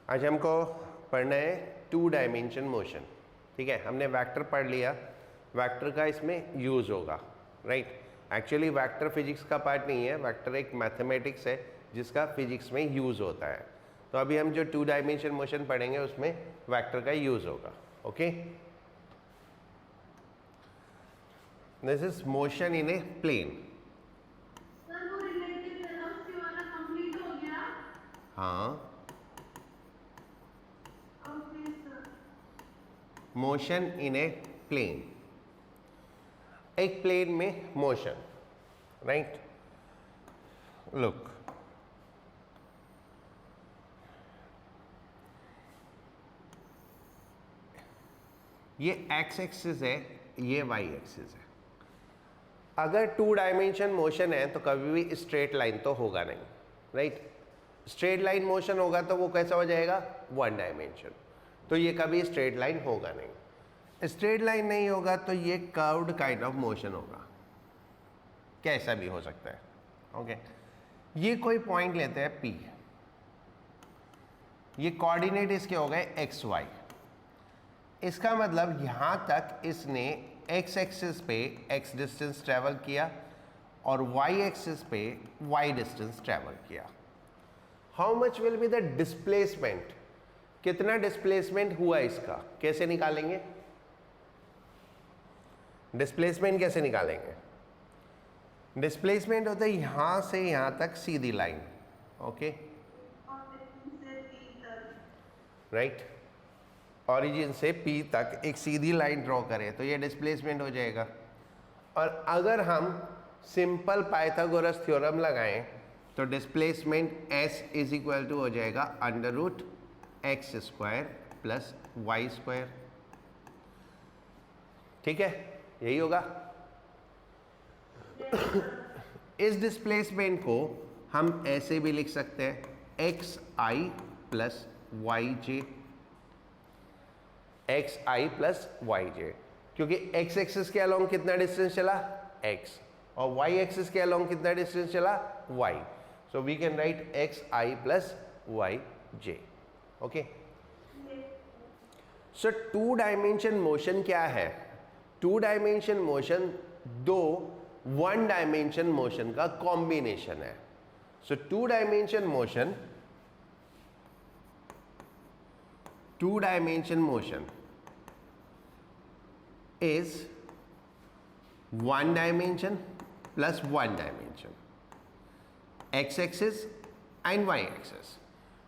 आज हमको पढ़ना है टू डायमेंशन मोशन। ठीक है, हमने वेक्टर पढ़ लिया, वेक्टर का इसमें यूज़ होगा, राइट। एक्चुअली वेक्टर फिजिक्स का पार्ट नहीं है, वेक्टर एक मैथमेटिक्स है जिसका फिजिक्स में यूज़ होता है। तो अभी हम जो टू डायमेंशन मोशन पढ़ेंगे उसमें वेक्टर का यूज़ होगा। Okay, this is motion in a plane. Sir वो रिलेटिव वेलोसिटी वाला कंप्लीट हो गया? हाँ, okay sir. Motion in a plane, एक प्लेन में मोशन, राइट। लुक, ये एक्स एक्सिस है, ये वाई एक्सिस है। अगर टू डायमेंशन मोशन है तो कभी भी स्ट्रेट लाइन तो होगा नहीं, राइट। स्ट्रेट लाइन मोशन होगा तो वो कैसा हो जाएगा, वन डायमेंशन। तो ये कभी स्ट्रेट लाइन होगा नहीं। स्ट्रेट लाइन नहीं होगा तो ये कर्व्ड काइंड ऑफ मोशन होगा, कैसा भी हो सकता है। ओके, ये कोई पॉइंट लेते हैं P, ये कोऑर्डिनेट इसके हो गए एक्स वाई। इसका मतलब यहां तक इसने एक्स एक्सिस पे एक्स डिस्टेंस ट्रेवल किया और वाई एक्सिस पे वाई डिस्टेंस ट्रेवल किया। How much will be the displacement, कितना डिस्प्लेसमेंट हुआ इसका, कैसे निकालेंगे? डिस्प्लेसमेंट कैसे निकालेंगे? डिस्प्लेसमेंट होता है यहां से यहां तक सीधी लाइन, ओके, राइट। ऑरिजिन से P तक एक सीधी लाइन ड्रॉ करें तो ये डिस्प्लेसमेंट हो जाएगा। और अगर हम सिंपल पाइथागोरस थ्योरम लगाएं तो displacement S is equal to हो जाएगा under root x square plus y square. ठीक है, यही होगा। इस डिस्प्लेसमेंट को हम ऐसे भी लिख सकते हैं, x i plus y j, x i plus y j, क्योंकि एक्स एक्सिस के अलोंग कितना डिस्टेंस चला, एक्स, और वाई एक्सिस के अलोंग कितना डिस्टेंस चला, y. So we can write x i plus y j. Okay, so two dimension motion क्या है? टू डायमेंशन मोशन दो वन डायमेंशन मोशन का कॉम्बिनेशन है। So two dimension motion, two dimension motion is one dimension plus one dimension, x axis and y axis.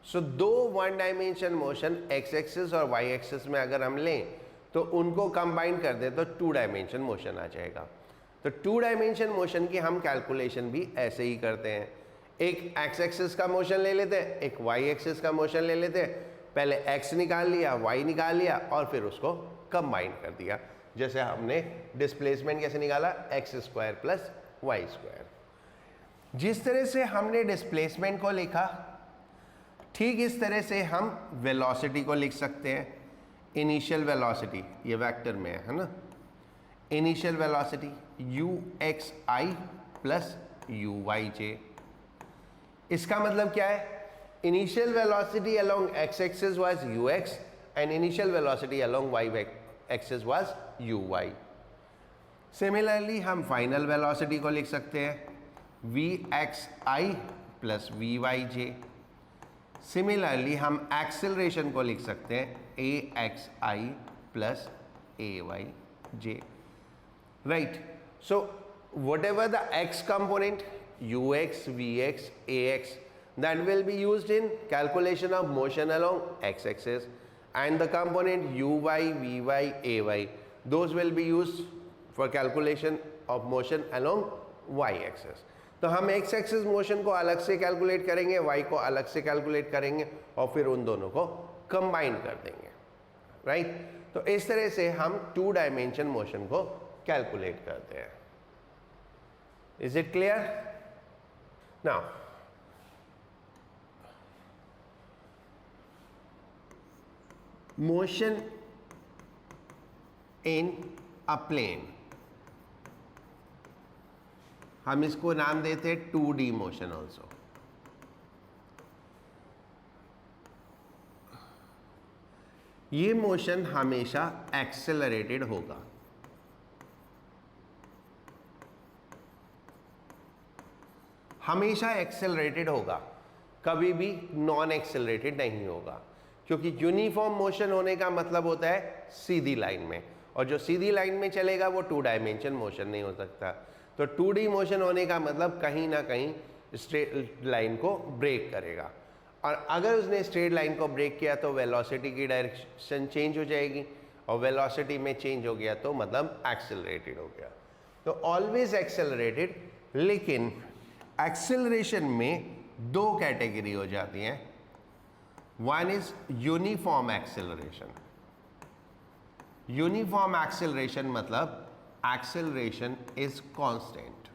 So दो one dimension motion x axis और y axis में अगर हम लें तो उनको कंबाइन कर दें तो टू डायमेंशन मोशन आ जाएगा। तो टू डायमेंशन मोशन की हम कैलकुलेशन भी ऐसे ही करते हैं, एक x एक्सिस का मोशन ले लेते हैं, एक y एक्सिस का मोशन ले लेते हैं, पहले x निकाल लिया, y निकाल लिया और फिर उसको कंबाइन कर दिया। जैसे हमने डिस्प्लेसमेंट कैसे निकाला, x square plus y square. जिस तरह से हमने डिस्प्लेसमेंट को लिखा ठीक इस तरह से हम वेलोसिटी को लिख सकते हैं। इनिशियल वेलोसिटी ये वेक्टर में है ना, initial velocity u x i plus u y j. इसका मतलब क्या है, initial velocity along x axis was u x and initial velocity along y axis was u y. Similarly हम फाइनल वेलोसिटी को लिख सकते हैं v x i plus v y j. Similarly हम एक्सेलरेशन को लिख सकते हैं a x i plus a y j, right. So whatever the x component you x v x a x that will be used in calculation of motion along x axis, and the component uy, vy, ay, those will be used for calculation of motion along y axis. तो हम x axis motion को अलग से calculate करेंगे, y को अलग से calculate करेंगे और फिर उन दोनों को कंबाइन कर देंगे, राइट। तो इस तरह से हम टू डायमेंशन मोशन को कैलकुलेट करते हैं। Is it clear? Now motion in a plane, हम इसको नाम देते हैं 2D मोशन ऑल्सो। ये मोशन हमेशा एक्सेलरेटेड होगा। हमेशा एक्सेलरेटेड होगा, कभी भी नॉन एक्सेलरेटेड नहीं होगा, क्योंकि यूनिफॉर्म मोशन होने का मतलब होता है सीधी लाइन में, और जो सीधी लाइन में चलेगा वो 2 डायमेंशन मोशन नहीं हो सकता। तो 2D मोशन होने का मतलब कहीं ना कहीं स्ट्रेट लाइन को ब्रेक करेगा, और अगर उसने स्ट्रेट लाइन को ब्रेक किया तो वेलोसिटी की डायरेक्शन चेंज हो जाएगी, और वेलोसिटी में चेंज हो गया तो मतलब एक्सेलरेटेड हो गया। तो ऑलवेज एक्सेलरेटेड, लेकिन एक्सेलरेशन में 2 कैटेगरी हो जाती हैं। One is uniform acceleration. Uniform acceleration मतलब acceleration is constant,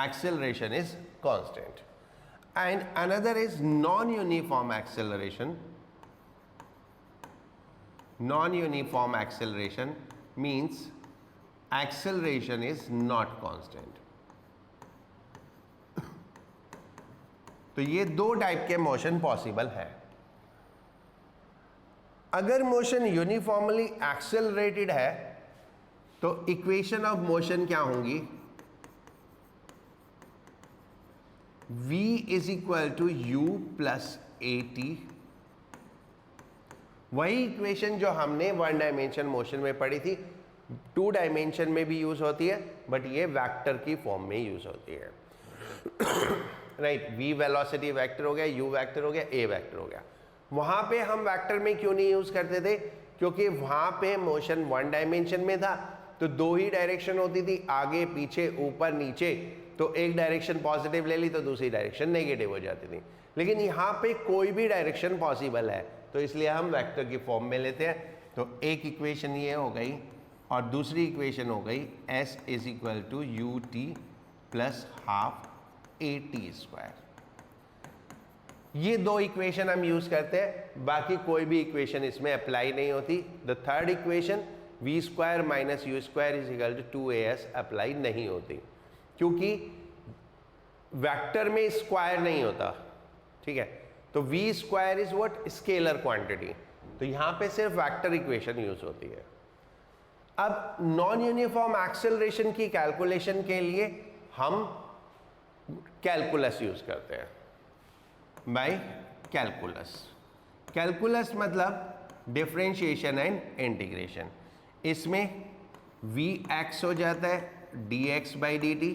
acceleration is constant, and another is non uniform acceleration. Non uniform acceleration means acceleration is not constant। तो ये 2 टाइप के motion possible है। अगर मोशन यूनिफॉर्मली एक्सेलरेटेड है तो equation of motion क्या होंगी? v is equal to u plus at। वही इक्वेशन जो हमने 1 डायमेंशन मोशन में पढ़ी थी, 2 डायमेंशन में भी यूज होती है, बट ये वेक्टर की फॉर्म में यूज होती है। राइट, v वेलोसिटी वेक्टर हो गया, u वेक्टर हो गया, a वेक्टर हो गया। वहां पे हम वेक्टर में क्यों नहीं यूज करते थे? क्योंकि वहां पे मोशन 1 डायमेंशन में था, तो 2 ही डायरेक्शन होती थी, आगे पीछे ऊपर नीचे। तो एक डायरेक्शन पॉजिटिव ले ली तो दूसरी डायरेक्शन नेगेटिव हो जाती थी। लेकिन यहाँ पे कोई भी डायरेक्शन पॉसिबल है, तो इसलिए हम वेक्टर की फॉर्म में लेते हैं। तो एक इक्वेशन ये हो गई, और दूसरी इक्वेशन हो गई s is equal to u t plus half a t square. ये 2 इक्वेशन हम यूज करते हैं, बाकी कोई भी इक्वेशन इसमें अप्लाई नहीं होती। The third equation v square minus u square is equal to 2as apply नहीं होती, क्योंकि वेक्टर में स्क्वायर नहीं होता। ठीक है, तो v square is what? Scalar quantity. तो यहां पे सिर्फ वेक्टर इक्वेशन यूज होती है। अब नॉन यूनिफॉर्म एक्सेलरेशन की कैलकुलेशन के लिए हम कैलकुलस यूज करते हैं, बाय कैलकुलस। कैलकुलस मतलब डिफरेंशिएशन एंड इंटीग्रेशन। इसमें vx हो जाता है dx by D T,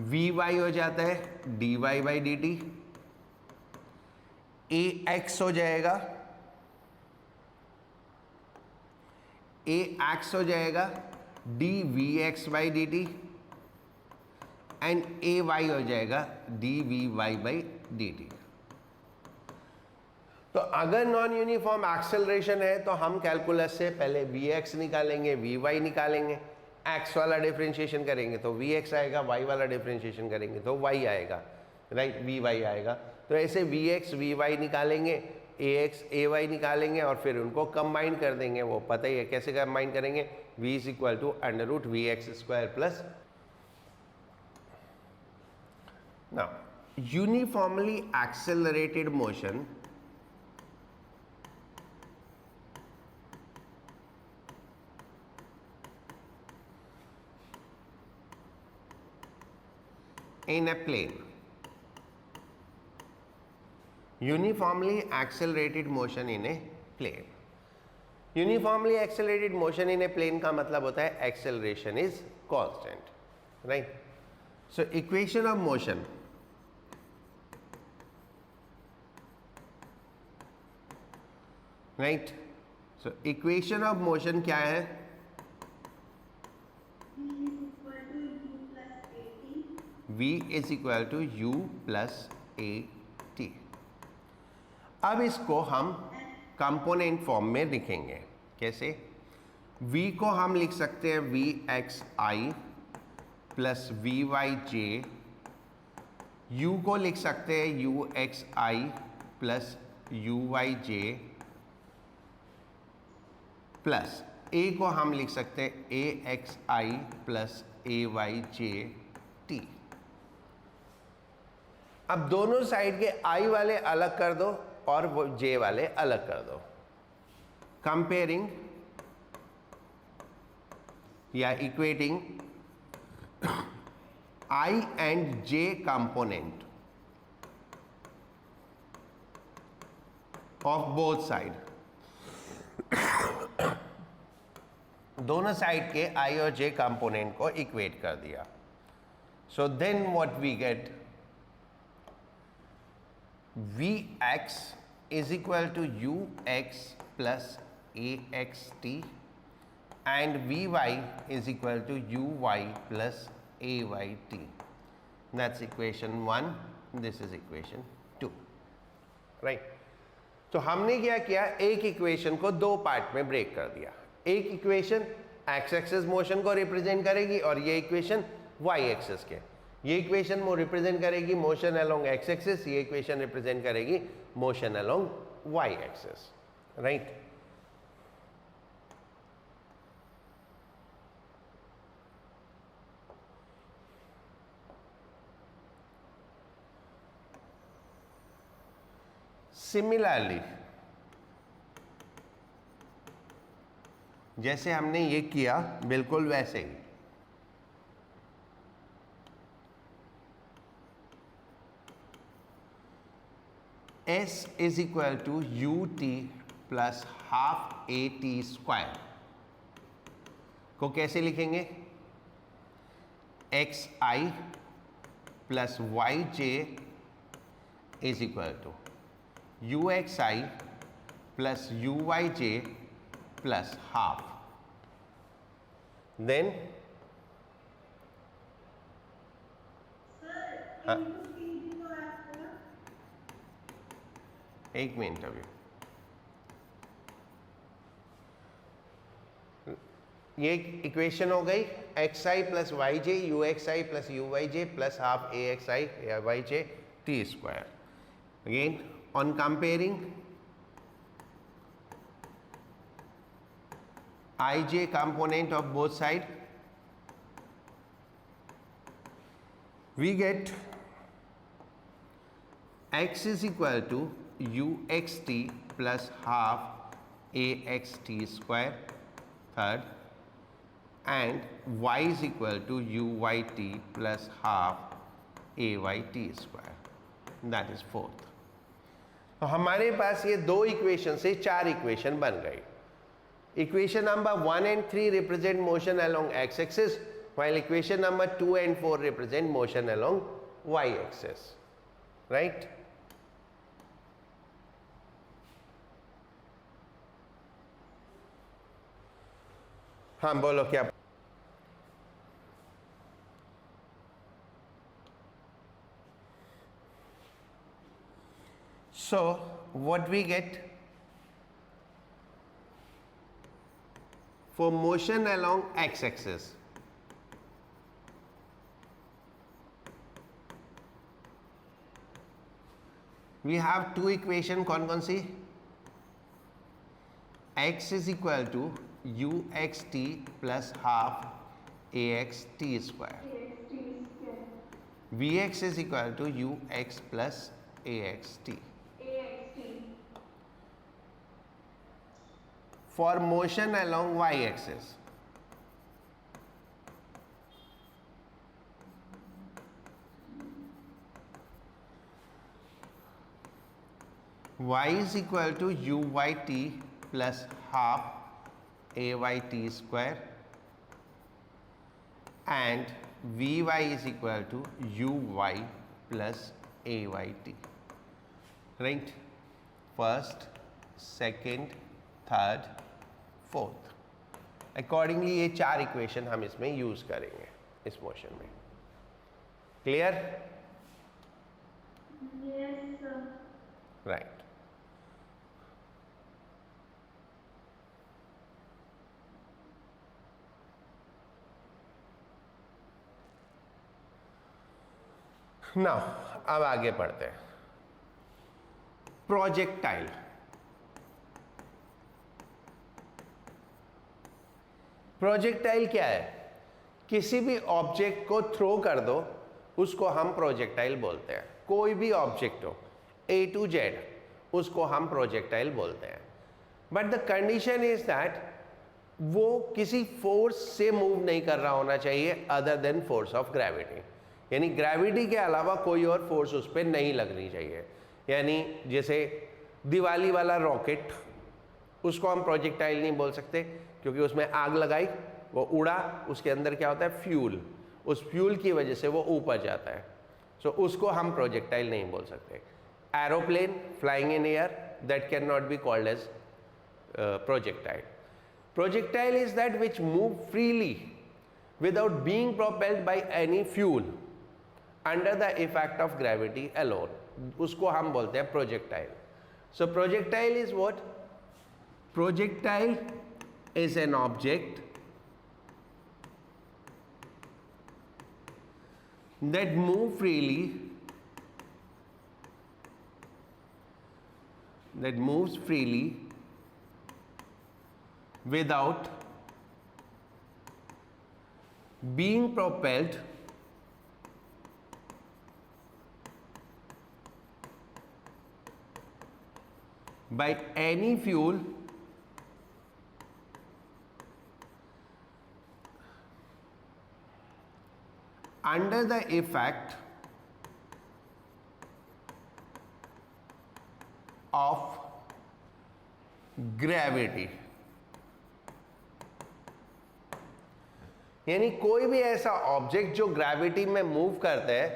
vy हो जाता है dy by D T, ax हो जाएगा ax हो जाएगा dvx by D T, and ay हो जाएगा dvy बाई डी टी। तो अगर नॉन यूनिफॉर्म एक्सेलरेशन है तो हम कैलकुलस से पहले vx निकालेंगे, vy निकालेंगे, x वाला डिफरेंशिएशन करेंगे तो vx आएगा, y वाला डिफरेंशिएशन करेंगे तो y आएगा, राइट, vy आएगा। तो ऐसे vx vy निकालेंगे, ax ay निकालेंगे, और फिर उनको कंबाइन कर देंगे। वो पता ही है कैसे कंबाइन करेंगे, v is equal to under root vx square plus. Now uniformly accelerated motion in a plane, uniformly accelerated motion in a plane। uniformly accelerated motion in a plane का मतलब होता है acceleration is constant, right? so equation of motion, right? so equation of motion क्या है? v is equal to u plus a t. अब इसको हम component form में लिखेंगे। कैसे? v को हम लिख सकते हैं v x i plus v y j, u को लिख सकते हैं u x i plus u y j, plus a को हम लिख सकते हैं a x i plus a y j t. अब दोनों साइड के i वाले अलग कर दो और वो जे वाले अलग कर दो. कंपेयरिंग या equating I and J component of both side. दोनों साइड के I और J कंपोनेंट को इक्वेट कर दिया. So then what we get, Vx is equal to Ux plus Axt and Vy is equal to Uy plus Ayt. That's equation 1. This is equation 2. Right? तो हमने क्या किया, एक इक्वेशन को दो पार्ट में ब्रेक कर दिया. एक इक्वेशन एक्स एक्सिस मोशन को रिप्रेजेंट करेगी और ये इक्वेशन वाई एक्सिस के. ये इक्वेशन वो रिप्रेजेंट करेगी मोशन अलोंग एक्स एक्सिस, ये इक्वेशन रिप्रेजेंट करेगी motion along y axis. Right? Similarly जैसे हमने ये किया बिल्कुल वैसे ही S is equal to ut plus half at square को कैसे लिखेंगे, xi plus yj is equal to uxi plus uyj plus half. Then एक मिनट अभी, ये इक्वेशन हो गई xi plus yj uxi plus uyj plus half axi yj t square. Again on comparing ij component of both side, we get x is equal to uxt plus half axt square third and y is equal to uyt plus half ayt square, that is fourth. तो हमारे पास ये दो equation से चार equation बन गई. Equation number 1 and 3 represent motion along x axis while equation number 2 and 4 represent motion along y axis. Right? हाँ बोलो क्या. So what we get for motion along x-axis, we have two equation. कौन सी? x is equal to uxt plus half axt square, vx is equal to ux plus axt. For motion along y-axis, y is equal to uyt plus half ayt square and vy is equal to uy plus ayt. Right? First, second, third, fourth. Accordingly ये चार equation हम इसमें use करेंगे इस motion में. Clear? Yes, sir. Right. Now अब आगे बढ़ते हैं. प्रोजेक्टाइल. प्रोजेक्टाइल क्या है? किसी भी ऑब्जेक्ट को थ्रो कर दो उसको हम प्रोजेक्टाइल बोलते हैं. कोई भी ऑब्जेक्ट हो A to Z, उसको हम प्रोजेक्टाइल बोलते हैं। But the condition is that वो किसी फोर्स से मूव नहीं कर रहा होना चाहिए other than force of gravity, यानी ग्रेविटी के अलावा कोई और फोर्स उस पर नहीं लगनी चाहिए। यानी जैसे दिवाली वाला रॉकेट, उसको हम प्रोजेक्टाइल नहीं बोल सकते क्योंकि उसमें आग लगाई, वो उड़ा, उसके अंदर क्या होता है, फ्यूल, उस फ्यूल की वजह से वो ऊपर जाता है, सो उसको हम प्रोजेक्टाइल नहीं बोल सकते। Aeroplane flying in air, that can not be called as projectile. Projectile is that which move freely without being propelled by any fuel under the effect of gravity alone. उसको हम बोलते हैं projectile. So projectile is what? Projectile is an object that move freely, that moves freely without being propelled by any fuel under the effect of gravity। यानी कोई भी ऐसा object जो gravity में मूव करता है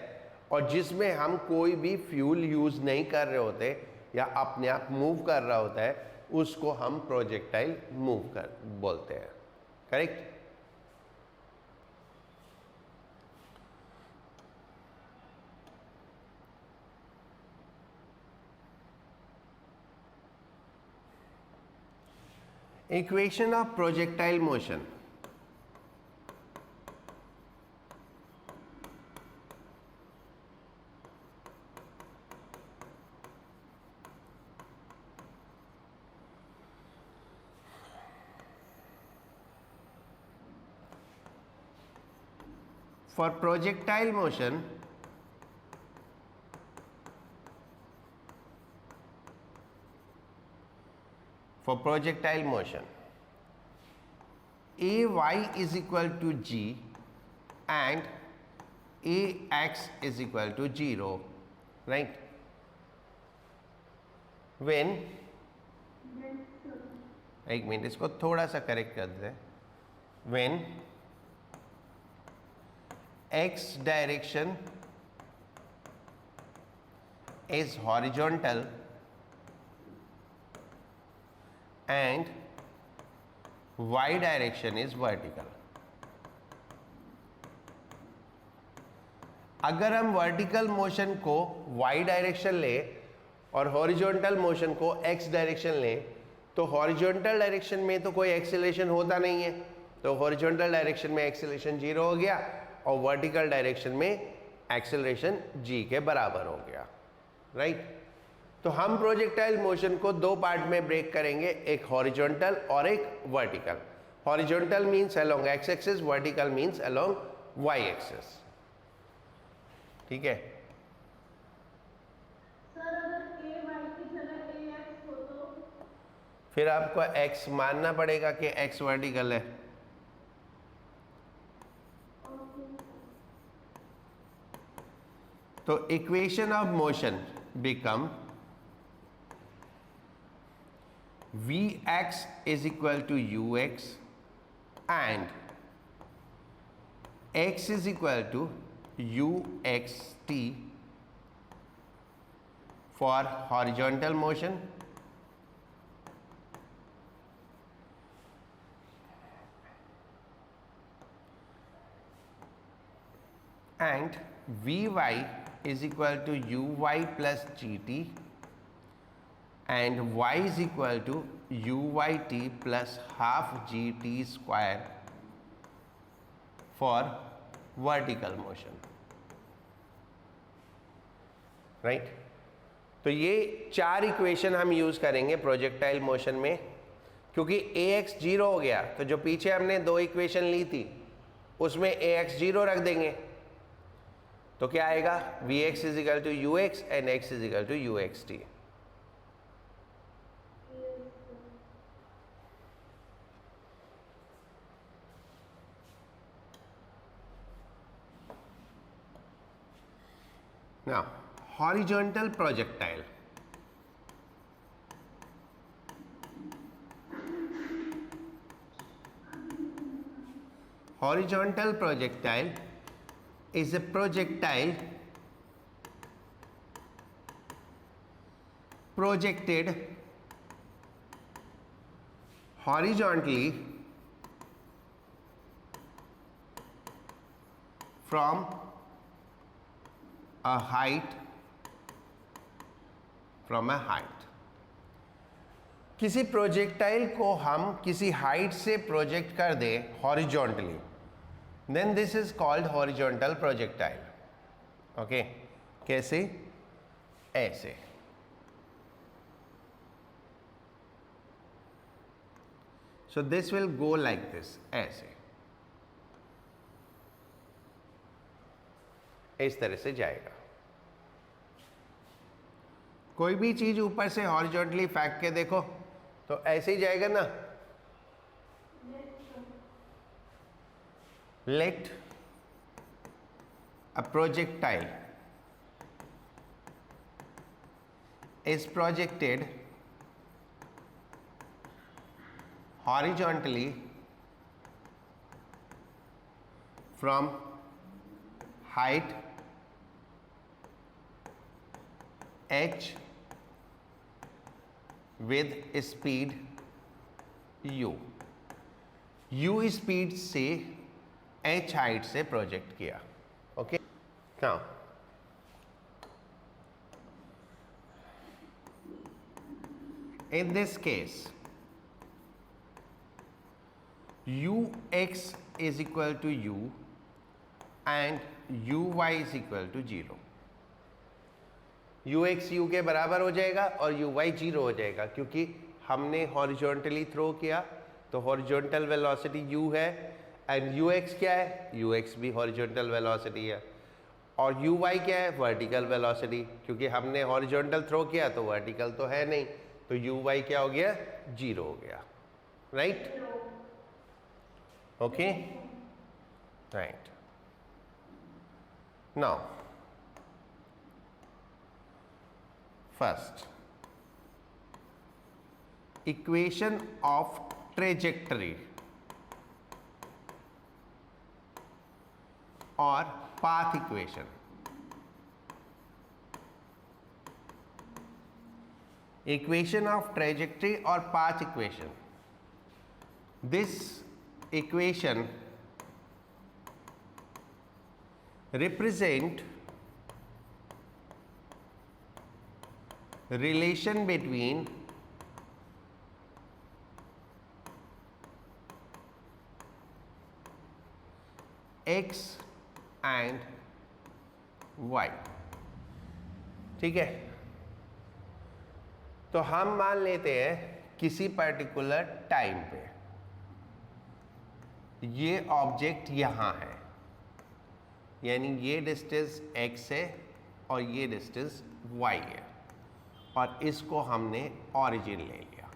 और जिसमें हम कोई भी फ्यूल यूज नहीं कर रहे होते या अपने आप मूव कर रहा होता है, उसको हम प्रोजेक्टाइल मूव कर बोलते हैं। Correct? Equation of projectile motion. For projectile motion, Ay is equal to g and Ax is equal to 0, right? When, एक मिनट इसको थोड़ा सा करेक्ट कर देते हैं, when x direction is horizontal and y direction is vertical। अगर हम vertical motion को y डायरेक्शन ले और हॉरिजॉन्टल मोशन को x डायरेक्शन ले, तो हॉरिजॉन्टल डायरेक्शन में तो कोई एक्सेलरेशन होता नहीं है, तो हॉरिजॉन्टल डायरेक्शन में एक्सेलरेशन 0 हो गया और वर्टिकल डायरेक्शन में एक्सेलरेशन g के बराबर हो गया, राइट? तो हम प्रोजेक्टाइल मोशन को दो पार्ट में ब्रेक करेंगे, एक हॉरिजॉन्टल और एक vertical. Horizontal means along x axis, vertical means along y axis. ठीक है? सर अगर ए वाई की जगह ए एक्स हो तो फिर आपको x मानना पड़ेगा कि x वर्टिकल है। तो equation of motion become Vx is equal to ux and x is equal to uxt for horizontal motion and Vy is equal to uy plus gt and y is equal to uyt plus half gt square for vertical motion, right? तो ये चार equation हम use करेंगे projectile motion में, क्योंकि ax 0 हो गया तो जो पीछे हमने दो इक्वेशन ली थी उसमें ax 0 रख देंगे, तो क्या आएगा, Vx is equal to ux and x is equal to uxt। horizontal projectile. Horizontal projectile is a projectile projected horizontally from a height किसी प्रोजेक्टाइल को हम किसी हाइट से प्रोजेक्ट कर दें horizontally, then this is called horizontal projectile. Okay, कैसे? ऐसे. So this will go like this, ऐसे, इस तरह से जाएगा. कोई भी चीज ऊपर से हॉरिजॉन्टली फेंक के देखो तो ऐसे ही जाएगा ना. Let a projectile is projected horizontally from height h with speed u. u speed से h हाइट से प्रोजेक्ट किया. Okay, now in this case ux is equal to u and uy is equal to 0. ux u के बराबर हो जाएगा और uy 0 हो जाएगा क्योंकि हमने हॉरिजॉन्टली थ्रो किया तो हॉरिजॉन्टल वेलोसिटी u है एंड ux क्या है? ux भी हॉरिजॉन्टल वेलोसिटी है और uy क्या है? Vertical velocity. क्योंकि हमने हॉरिजॉन्टल थ्रो किया तो वर्टिकल तो है नहीं, तो uy क्या हो गया? 0 हो गया. Right? Okay, right. Now first equation of trajectory और path equation. Equation of trajectory or path equation. This equation represent relation between x and y. ठीक है, तो हम मान लेते हैं किसी पर्टिकुलर टाइम पे ये ऑब्जेक्ट यहाँ है, यानी ये डिस्टेंस x है और ये डिस्टेंस y है और इसको हमने ओरिजिन ले लिया.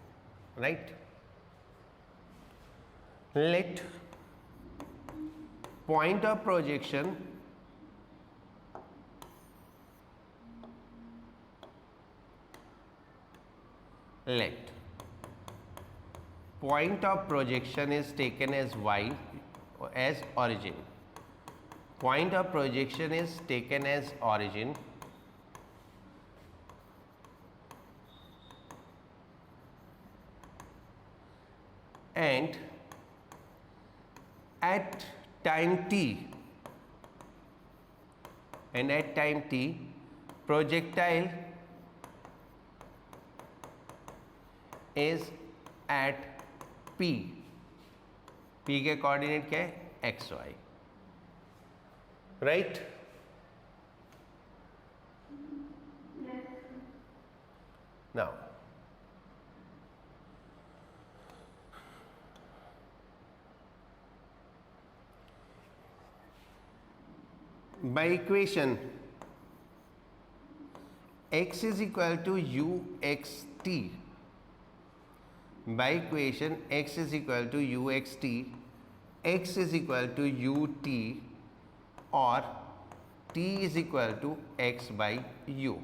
Right? Let point of projection let point of projection is taken as y as origin. Point of projection is taken as origin and at time t projectile is at p. p के coordinate क्या है? X y. Right? Now by equation x is equal to uxt. By equation x is equal to uxt, x is equal to ut और t is equal to x by u.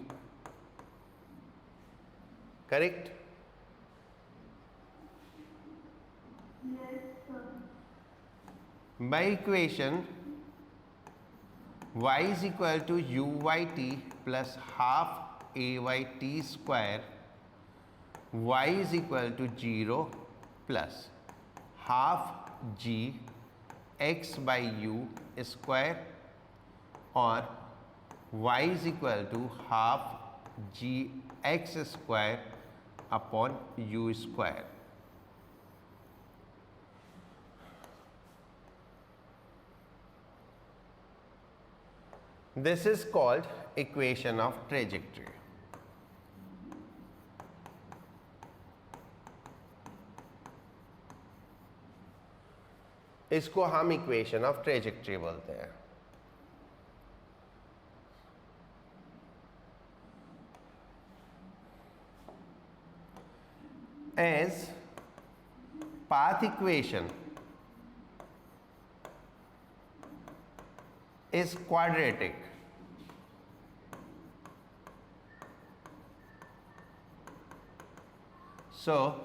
Correct? Yes, sir. By equation y is equal to u by t plus half a by t square, y is equal to 0 plus half g x by u square, और y is equal to half g x square upon u square. This is called equation of trajectory. इसको हम equation of trajectory बोलते हैं. As path equation is quadratic, so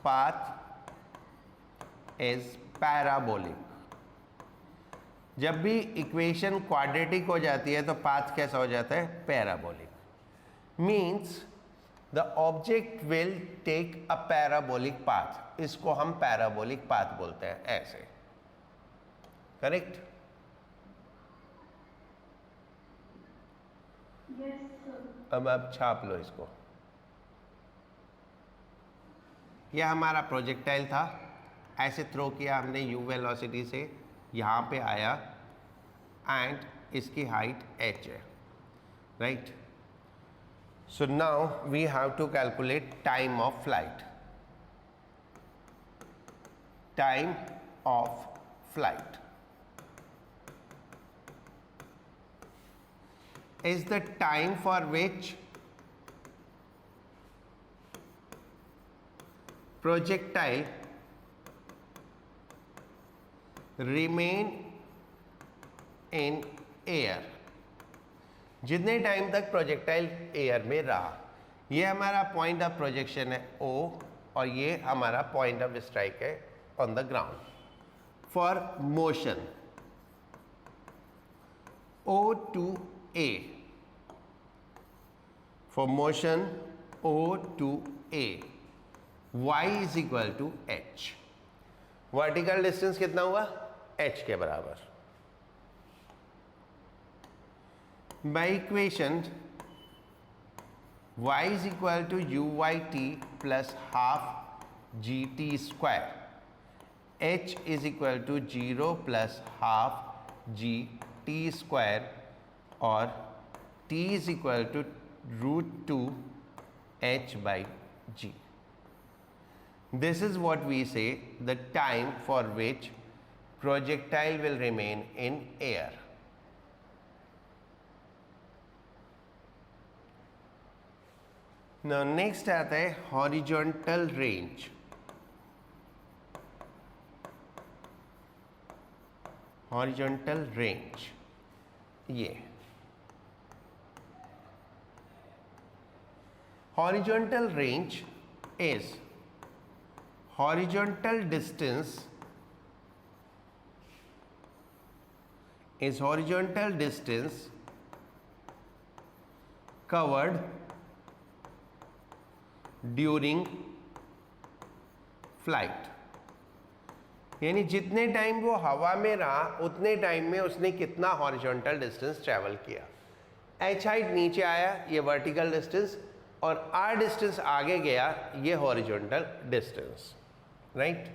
path is parabolic. जब भी equation quadratic हो जाती है तो पाथ कैसा हो जाता है? Parabolic. Means the object will take a parabolic path. इसको हम पैराबोलिक पाथ बोलते हैं. ऐसे. करेक्ट? Yes, sir. अब आप छाप लो इसको. यह हमारा प्रोजेक्टाइल था. ऐसे थ्रो किया हमने u वेलोसिटी से, यहाँ पे आया एंड इसकी हाइट h है. Right? So now we have to calculate time of flight. Time of flight is the time for which projectile remain in air. जितने टाइम तक प्रोजेक्टाइल एयर में रहा. ये हमारा पॉइंट ऑफ प्रोजेक्शन है O, और ये हमारा पॉइंट ऑफ स्ट्राइक है on the ground. For motion O to A, for motion O to A, y is equal to h. Vertical distance कितना हुआ? h के बराबर. By equation y is equal to u by t plus half gt square, h is equal to 0 plus half gt square, और t is equal to root 2 h by g. This is what we say the time for which projectile will remain in air. Now next आता है horizontal range. Horizontal range ये horizontal range is horizontal distance covered during flight. यानी जितने time वो हवा में रहा उतने टाइम में उसने कितना हॉरिजॉन्टल डिस्टेंस ट्रैवल किया. h हाइट नीचे आया, ये वर्टिकल डिस्टेंस, और r डिस्टेंस आगे गया, ये horizontal distance. Right?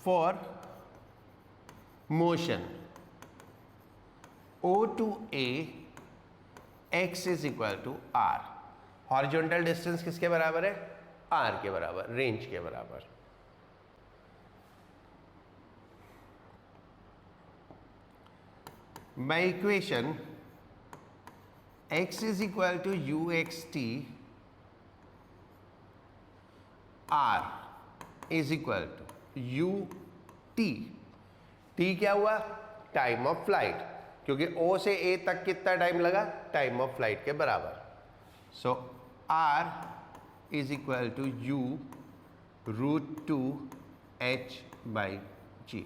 For motion O to A, x is equal to r. Horizontal distance किसके बराबर है? r के बराबर, रेंज के बराबर. By equation x is equal to uxt, r is equal to ut. T क्या हुआ? टाइम ऑफ फ्लाइट, क्योंकि ओ से ए तक कितना टाइम लगा? टाइम ऑफ फ्लाइट के बराबर. So R is equal to u √2 h/g.